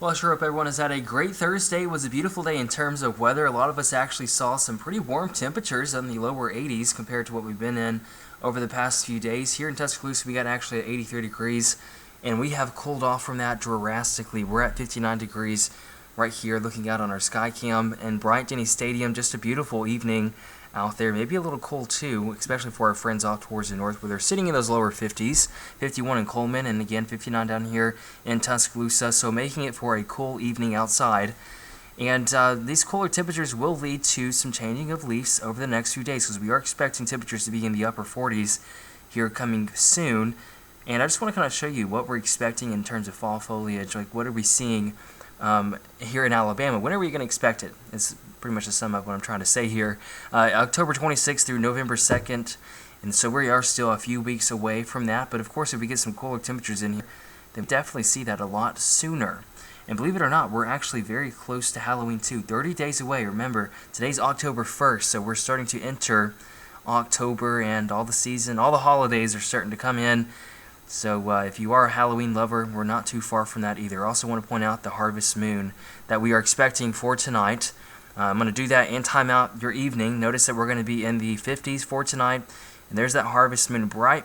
Well, I sure hope everyone has had a great Thursday. It was a beautiful day in terms of weather. A lot of us actually saw some pretty warm temperatures in the lower 80s compared to what we've been in over the past few days. Here in Tuscaloosa, we got actually at 83 degrees, and we have cooled off from that drastically. We're at 59 degrees right here looking out on our Skycam. And Bryant-Denny Stadium, just a beautiful evening out there. Maybe a little cold too, especially for our friends off towards the north where they're sitting in those lower 50s, 51 in Coleman, and again 59 down here in Tuscaloosa, so making it for a cool evening outside. And these cooler temperatures will lead to some changing of leaves over the next few days because we are expecting temperatures to be in the upper 40s here coming soon. And I just want to kind of show you what we're expecting in terms of fall foliage. Like, what are we seeing here in Alabama? When are we going to expect it? It's pretty much to sum up what I'm trying to say here. October 26th through November 2nd, and so we are still a few weeks away from that. But of course, if we get some cooler temperatures in here, then we definitely see that a lot sooner. And believe it or not, we're actually very close to Halloween too. 30 days away. Remember, today's October 1st, so we're starting to enter October, and all the holidays are starting to come in. So if you are a Halloween lover, we're not too far from that either. I also want to point out the harvest moon that we are expecting for tonight. I'm going to do that and time out your evening. Notice that we're going to be in the 50s for tonight. And there's that harvest moon. Bright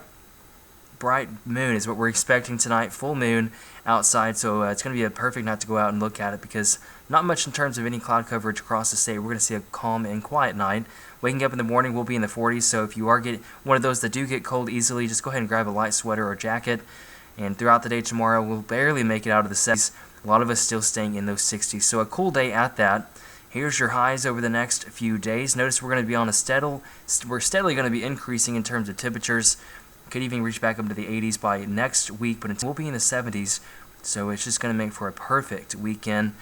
moon is what we're expecting tonight. Full moon outside. So it's going to be a perfect night to go out and look at it because not much in terms of any cloud coverage across the state. We're going to see a calm and quiet night. Waking up in the morning, we'll be in the 40s. So if you are one of those that do get cold easily, just go ahead and grab a light sweater or jacket. And throughout the day tomorrow, we'll barely make it out of the 70s. A lot of us still staying in those 60s. So a cool day at that. Here's your highs over the next few days. Notice we're going to be on we're steadily going to be increasing in terms of temperatures. Could even reach back up to the 80s by next week, but we'll be in the 70s. So it's just going to make for a perfect weekend.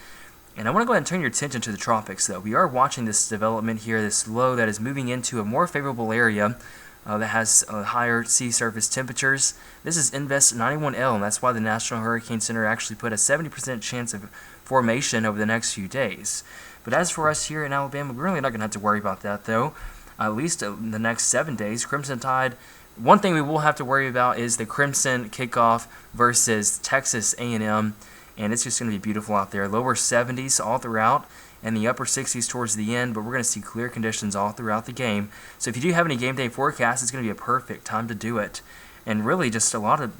And I want to go ahead and turn your attention to the tropics, though. We are watching this development here, this low that is moving into a more favorable area that has higher sea surface temperatures. This is Invest 91L, and that's why the National Hurricane Center actually put a 70% chance of formation over the next few days. But as for us here in Alabama, we're really not going to have to worry about that, though. At least in the next 7 days. Crimson Tide. One thing we will have to worry about is the Crimson kickoff versus Texas A&M, and it's just going to be beautiful out there. Lower 70s all throughout, and the upper 60s towards the end, but we're going to see clear conditions all throughout the game. So if you do have any game day forecasts, it's going to be a perfect time to do it. And really just a lot of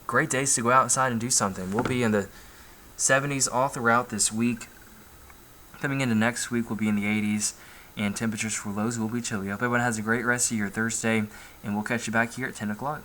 great days to go outside and do something. We'll be in the 70s all throughout this week. Coming into next week, we'll be in the 80s, and temperatures for lows will be chilly. I hope everyone has a great rest of your Thursday, and we'll catch you back here at 10 o'clock.